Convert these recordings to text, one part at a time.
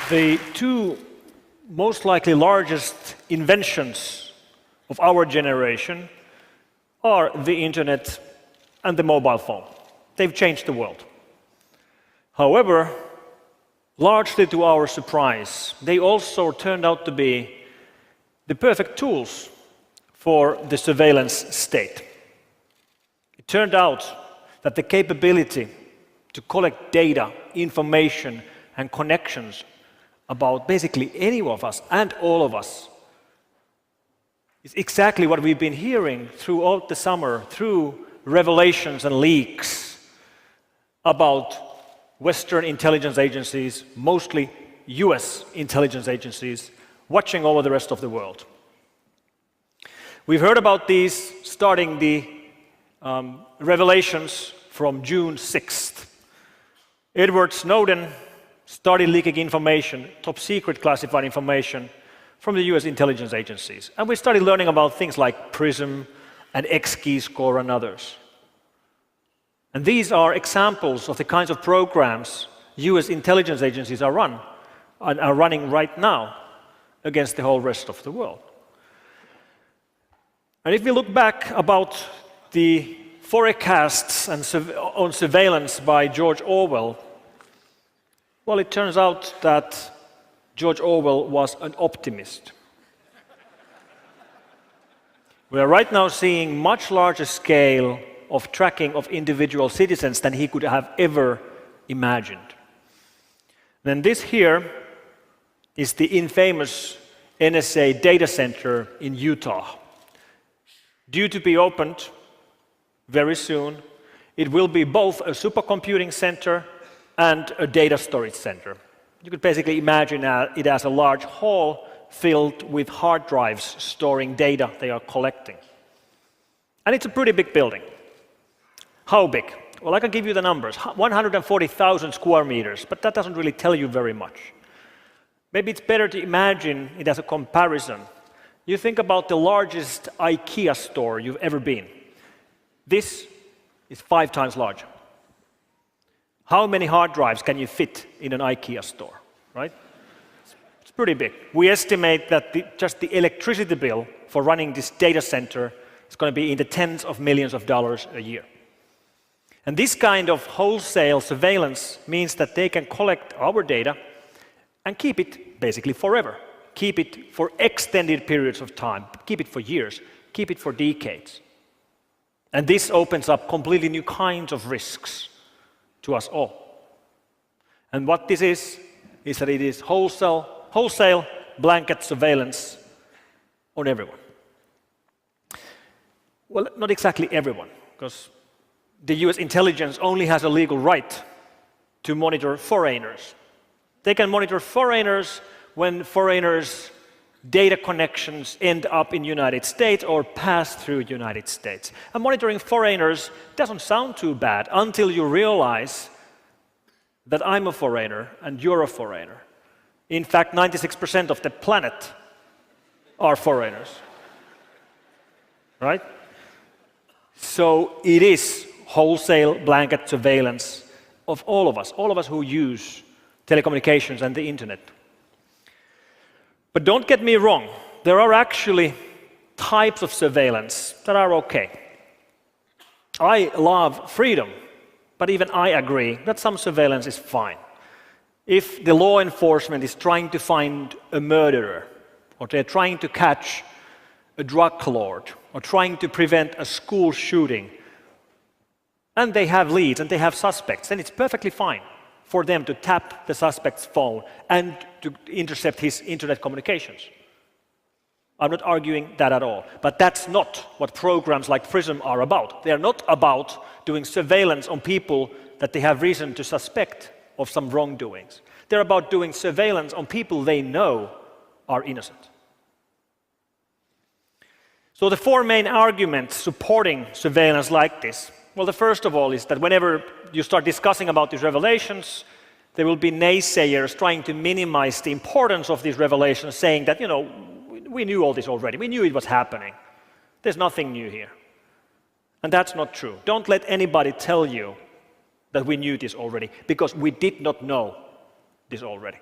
The two most likely largest inventions of our generation are the internet and the mobile phone. They've changed the world. However, largely to our surprise, they also turned out to be the perfect tools for the surveillance state. It turned out that the capability to collect data, information, and connections about basically any of us and all of us is exactly what we've been hearing throughout the summer through revelations and leaks about Western intelligence agencies, mostly US intelligence agencies, watching over the rest of the world. We've heard about these starting the revelations from June 6th. Edward Snowden started leaking information, top secret classified information, from the US intelligence agencies. And we started learning about things like PRISM and X-Keyscore and others. And these are examples of the kinds of programs US intelligence agencies are running right now against the whole rest of the world. And if we look back about the forecasts on surveillance by George Orwell, well, it turns out that George Orwell was an optimist. We are right now seeing much larger scale of tracking of individual citizens than he could have ever imagined. Then this here is the infamous NSA data center in Utah. Due to be opened very soon, it will be both a supercomputing center and a data storage center. You could basically imagine it as a large hall filled with hard drives storing data they are collecting. And it's a pretty big building. How big? Well, I can give you the numbers. 140,000 square meters, but that doesn't really tell you very much. Maybe it's better to imagine it as a comparison. You think about the largest IKEA store you've ever been. This is 5 times larger. How many hard drives can you fit in an IKEA store, right? It's pretty big. We estimate that just the electricity bill for running this data center is going to be in the tens of millions of dollars a year. And this kind of wholesale surveillance means that they can collect our data and keep it basically forever. Keep it for extended periods of time. Keep it for years. Keep it for decades. And this opens up completely new kinds of risks to us all. And what this is that it is wholesale blanket surveillance on everyone. Well, not exactly everyone, because the US intelligence only has a legal right to monitor foreigners. They can monitor foreigners when foreigners' data connections end up in the United States or pass through the United States. And monitoring foreigners doesn't sound too bad until you realize that I'm a foreigner and you're a foreigner. In fact, 96% of the planet are foreigners. Right? So it is wholesale blanket surveillance of all of us who use telecommunications and the internet. But don't get me wrong, there are actually types of surveillance that are okay. I love freedom, but even I agree that some surveillance is fine. If the law enforcement is trying to find a murderer, or they're trying to catch a drug lord, or trying to prevent a school shooting, and they have leads and they have suspects, then it's perfectly fine for them to tap the suspect's phone and to intercept his internet communications. I'm not arguing that at all. But that's not what programs like PRISM are about. They are not about doing surveillance on people that they have reason to suspect of some wrongdoings. They're about doing surveillance on people they know are innocent. So the 4 main arguments supporting surveillance like this. Well, the first of all is that whenever you start discussing about these revelations, there will be naysayers trying to minimize the importance of these revelations, saying that, we knew all this already. We knew it was happening. There's nothing new here. And that's not true. Don't let anybody tell you that we knew this already, because we did not know this already.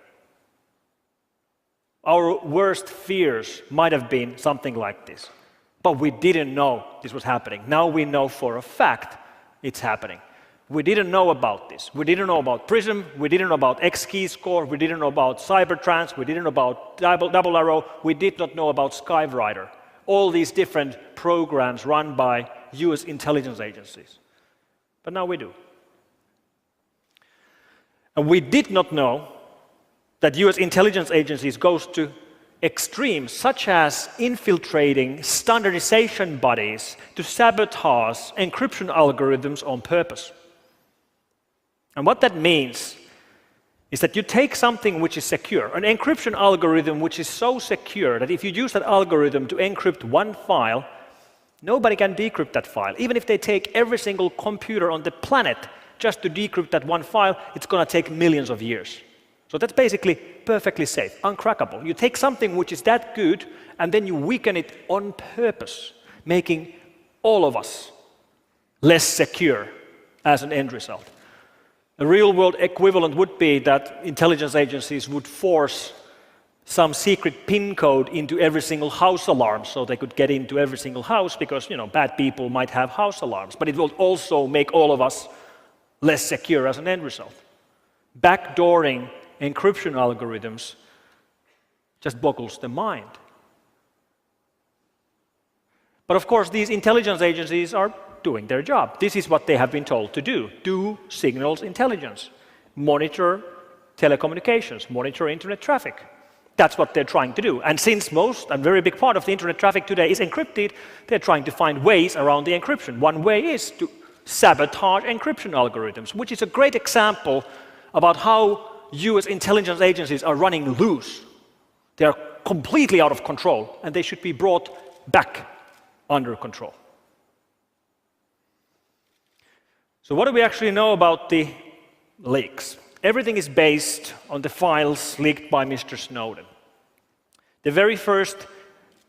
Our worst fears might have been something like this. But we didn't know this was happening. Now we know for a fact it's happening. We didn't know about this. We didn't know about PRISM. We didn't know about X-key score. We didn't know about Cybertrans. We didn't know about Double Arrow. We did not know about Skyrider. All these different programs run by US intelligence agencies. But now we do. And we did not know that US intelligence agencies goes to extremes such as infiltrating standardization bodies to sabotage encryption algorithms on purpose. And what that means is that you take something which is secure, an encryption algorithm which is so secure that if you use that algorithm to encrypt one file, nobody can decrypt that file. Even if they take every single computer on the planet just to decrypt that one file, it's going to take millions of years. So that's basically perfectly safe, uncrackable. You take something which is that good and then you weaken it on purpose, making all of us less secure as an end result. A real-world equivalent would be that intelligence agencies would force some secret PIN code into every single house alarm so they could get into every single house because, bad people might have house alarms. But it will also make all of us less secure as an end result. Backdooring encryption algorithms just boggles the mind. But of course, these intelligence agencies are doing their job. This is what they have been told to do. Do signals intelligence. Monitor telecommunications. Monitor internet traffic. That's what they're trying to do. And since most and very big part of the internet traffic today is encrypted, they're trying to find ways around the encryption. One way is to sabotage encryption algorithms, which is a great example about how US intelligence agencies are running loose. They are completely out of control, and they should be brought back under control. So what do we actually know about the leaks? Everything is based on the files leaked by Mr. Snowden. The very first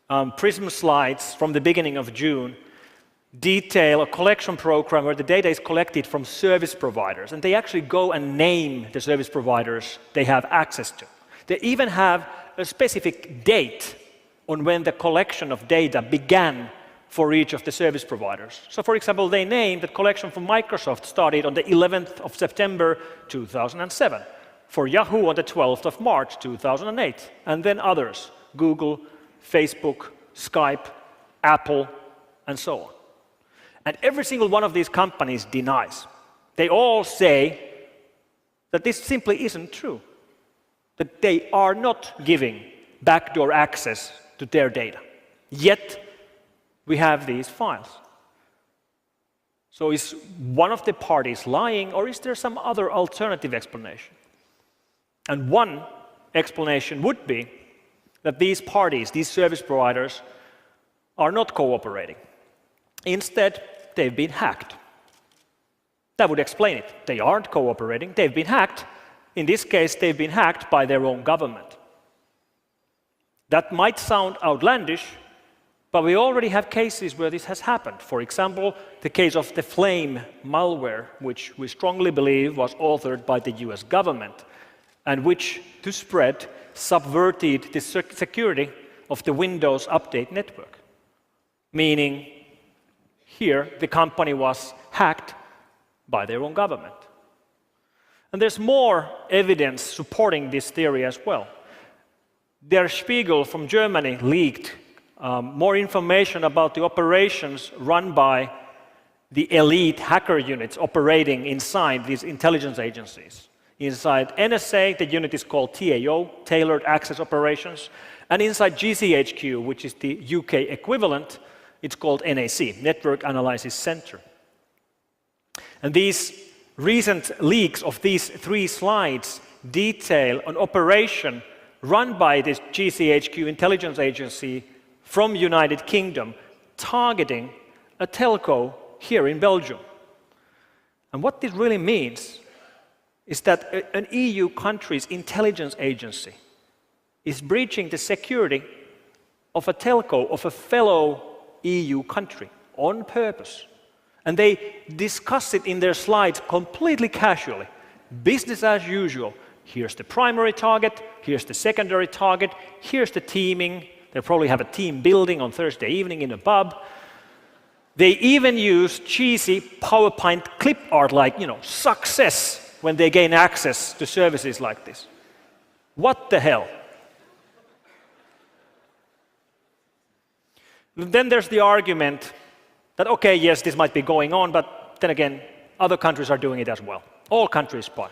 PRISM slides from the beginning of June detail a collection program where the data is collected from service providers, and they actually go and name the service providers they have access to. They even have a specific date on when the collection of data began for each of the service providers. So for example, they named that collection from Microsoft started on the 11th of September 2007, for Yahoo on the 12th of March 2008, and then others, Google, Facebook, Skype, Apple, and so on. And every single one of these companies denies. They all say that this simply isn't true, that they are not giving backdoor access to their data. Yet, we have these files. So is one of the parties lying, or is there some other alternative explanation? And one explanation would be that these parties, these service providers, are not cooperating. Instead, they've been hacked. That would explain it. They aren't cooperating, they've been hacked. In this case, they've been hacked by their own government. That might sound outlandish, but we already have cases where this has happened. For example, the case of the Flame malware, which we strongly believe was authored by the US government, and which, to spread, subverted the security of the Windows Update network. Meaning, here, the company was hacked by their own government. And there's more evidence supporting this theory as well. Der Spiegel from Germany leaked more information about the operations run by the elite hacker units operating inside these intelligence agencies. Inside NSA, the unit is called TAO, Tailored Access Operations, and inside GCHQ, which is the UK equivalent, it's called NAC, Network Analysis Center. And these recent leaks of these 3 slides detail an operation run by this GCHQ intelligence agency from United Kingdom targeting a telco here in Belgium. And what this really means is that an EU country's intelligence agency is breaching the security of a telco of a fellow EU country on purpose. And they discuss it in their slides completely casually. Business as usual. Here's the primary target, here's the secondary target, here's the teaming. They probably have a team building on Thursday evening in a pub. They even use cheesy PowerPoint clip art like, success when they gain access to services like this. What the hell? Then there's the argument that, okay, yes, this might be going on, but then again, other countries are doing it as well. All countries spy.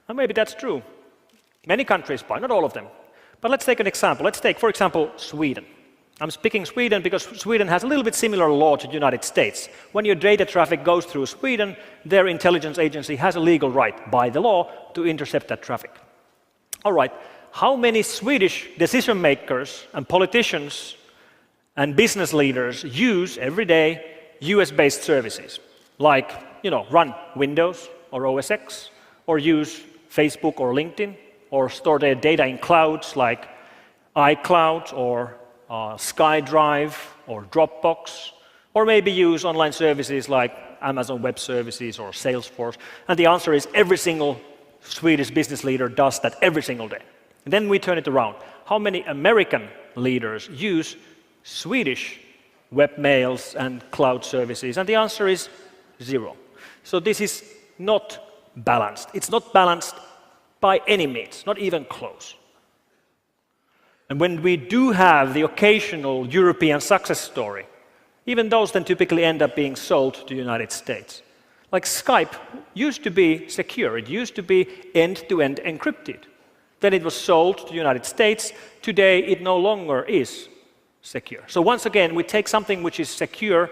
And maybe that's true. Many countries spy, not all of them. But let's take an example. Let's take, for example, Sweden. I'm speaking Sweden because Sweden has a little bit similar law to the United States. When your data traffic goes through Sweden, their intelligence agency has a legal right, by the law, to intercept that traffic. All right, how many Swedish decision makers and politicians and business leaders use every day US-based services, like, run Windows or OS X, or use Facebook or LinkedIn, or store their data in clouds like iCloud or SkyDrive or Dropbox, or maybe use online services like Amazon Web Services or Salesforce? And the answer is every single Swedish business leader does that every single day. And then we turn it around. How many American leaders use Swedish webmails and cloud services? And the answer is 0. So this is not balanced. It's not balanced by any means, not even close. And when we do have the occasional European success story, even those then typically end up being sold to the United States. Like Skype used to be secure. It used to be end-to-end encrypted. Then it was sold to the United States. Today it no longer is secure. So once again, we take something which is secure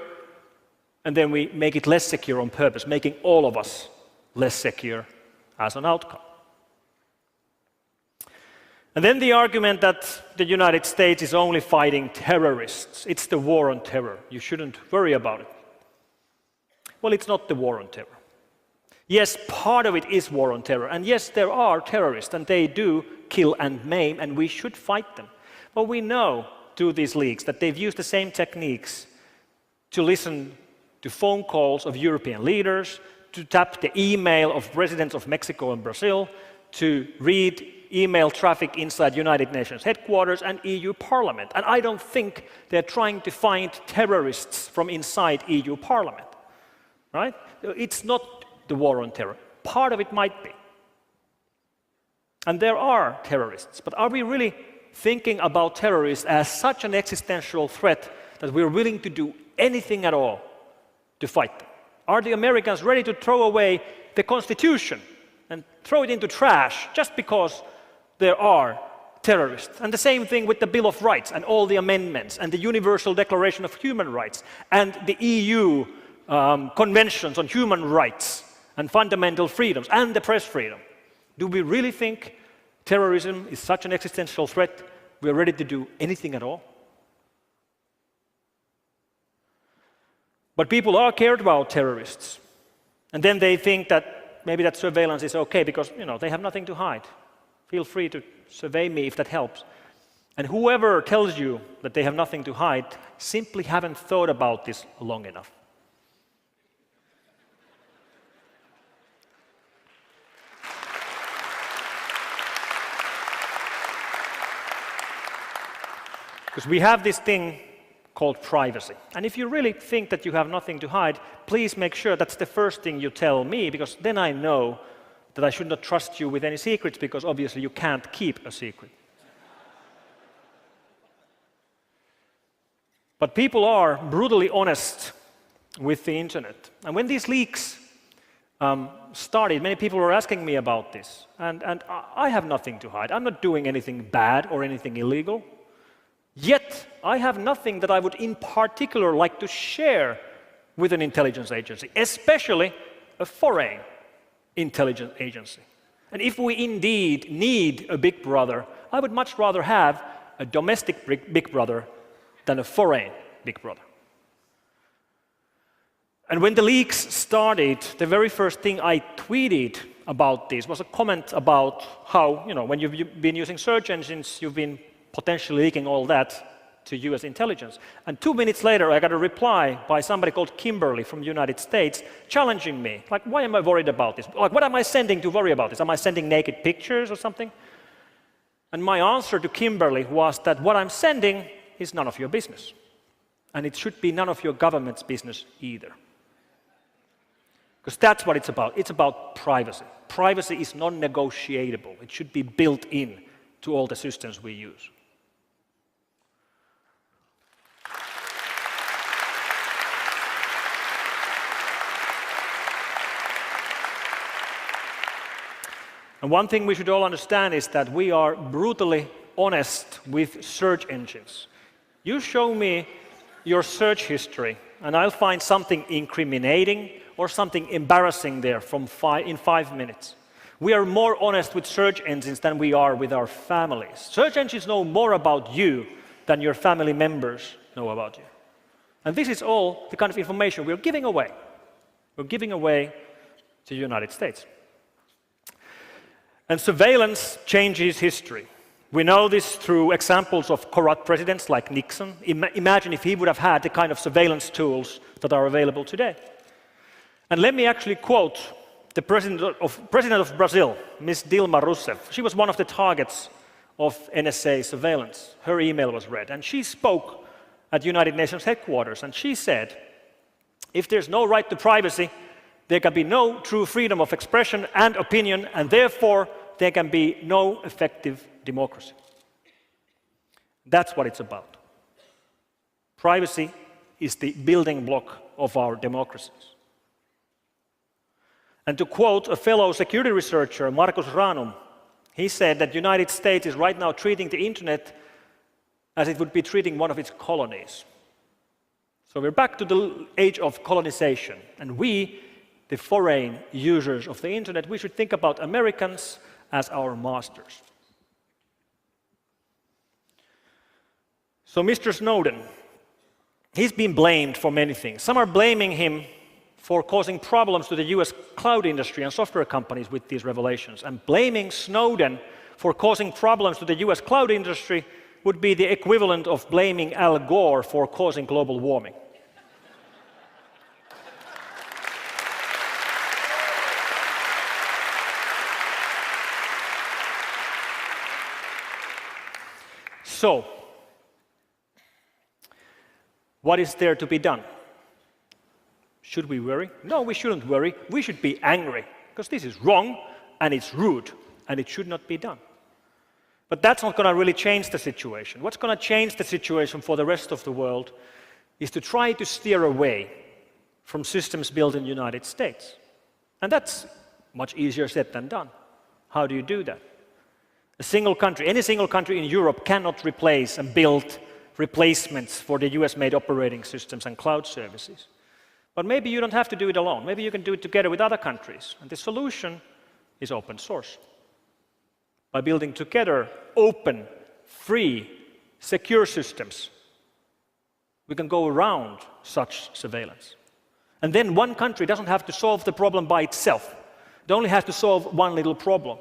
and then we make it less secure on purpose, making all of us less secure as an outcome. And then the argument that the United States is only fighting terrorists. It's the war on terror. You shouldn't worry about it. Well, it's not the war on terror. Yes, part of it is war on terror. And yes, there are terrorists, and they do kill and maim, and we should fight them. But we know through these leaks that they've used the same techniques to listen to phone calls of European leaders, to tap the email of presidents of Mexico and Brazil, to read email traffic inside United Nations headquarters and EU Parliament. And I don't think they're trying to find terrorists from inside EU Parliament, right? It's not the war on terror. Part of it might be. And there are terrorists, but are we really thinking about terrorists as such an existential threat that we're willing to do anything at all to fight them? Are the Americans ready to throw away the Constitution and throw it into trash just because there are terrorists? And the same thing with the Bill of Rights and all the amendments and the Universal Declaration of Human Rights and the EU conventions on human rights and fundamental freedoms and the press freedom. Do we really think terrorism is such an existential threat we're ready to do anything at all? But people are cared about terrorists. And then they think that maybe that surveillance is okay because, they have nothing to hide. Feel free to survey me if that helps. And whoever tells you that they have nothing to hide simply haven't thought about this long enough. Because we have this thing called privacy. And if you really think that you have nothing to hide, please make sure that's the first thing you tell me, because then I know that I should not trust you with any secrets, because obviously you can't keep a secret. But people are brutally honest with the internet. And when these leaks started, many people were asking me about this. And I have nothing to hide. I'm not doing anything bad or anything illegal. Yet, I have nothing that I would in particular like to share with an intelligence agency, especially a foreign intelligence agency. And if we indeed need a big brother, I would much rather have a domestic big brother than a foreign big brother. And when the leaks started, the very first thing I tweeted about this was a comment about how, when you've been using search engines, you've been potentially leaking all that. to US intelligence. And 2 minutes later, I got a reply by somebody called Kimberly from the United States challenging me. Like, why am I worried about this? Like, what am I sending to worry about this? Am I sending naked pictures or something? And my answer to Kimberly was that what I'm sending is none of your business. And it should be none of your government's business either. Because that's what it's about. It's about privacy. Privacy is non-negotiable. It should be built in to all the systems we use. And one thing we should all understand is that we are brutally honest with search engines. You show me your search history, and I'll find something incriminating or something embarrassing there in 5 minutes. We are more honest with search engines than we are with our families. Search engines know more about you than your family members know about you. And this is all the kind of information we're giving away. We're giving away to the United States. And surveillance changes history. We know this through examples of corrupt presidents like Nixon. Imagine if he would have had the kind of surveillance tools that are available today. And let me actually quote the president of Brazil, Ms. Dilma Rousseff. She was one of the targets of NSA surveillance. Her email was read, and she spoke at the United Nations headquarters, and she said, if there's no right to privacy, there can be no true freedom of expression and opinion, and therefore there can be no effective democracy. That's what it's about. Privacy is the building block of our democracies. And to quote a fellow security researcher, Marcus Ranum, he said that the United States is right now treating the internet as it would be treating one of its colonies. So we're back to the age of colonization, and we, the foreign users of the internet, we should think about Americans as our masters. So Mr. Snowden, he's been blamed for many things. Some are blaming him for causing problems to the US cloud industry and software companies with these revelations. And blaming Snowden for causing problems to the US cloud industry would be the equivalent of blaming Al Gore for causing global warming. So, what is there to be done? Should we worry? No, we shouldn't worry. We should be angry, because this is wrong, and it's rude, and it should not be done. But that's not going to really change the situation. What's going to change the situation for the rest of the world is to try to steer away from systems built in the United States. And that's much easier said than done. How do you do that? A single country, any single country in Europe cannot replace and build replacements for the US-made operating systems and cloud services. But maybe you don't have to do it alone. Maybe you can do it together with other countries. And the solution is open source. By building together open, free, secure systems, we can go around such surveillance. And then one country doesn't have to solve the problem by itself. It only has to solve one little problem.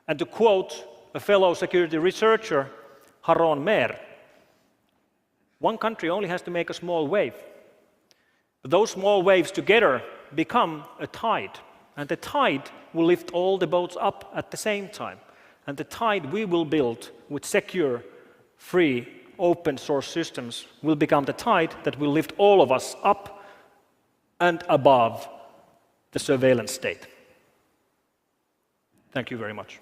And to quote a fellow security researcher, Haron Mer, one country only has to make a small wave. But those small waves together become a tide. And the tide will lift all the boats up at the same time. And the tide we will build with secure, free, open source systems will become the tide that will lift all of us up and above the surveillance state. Thank you very much.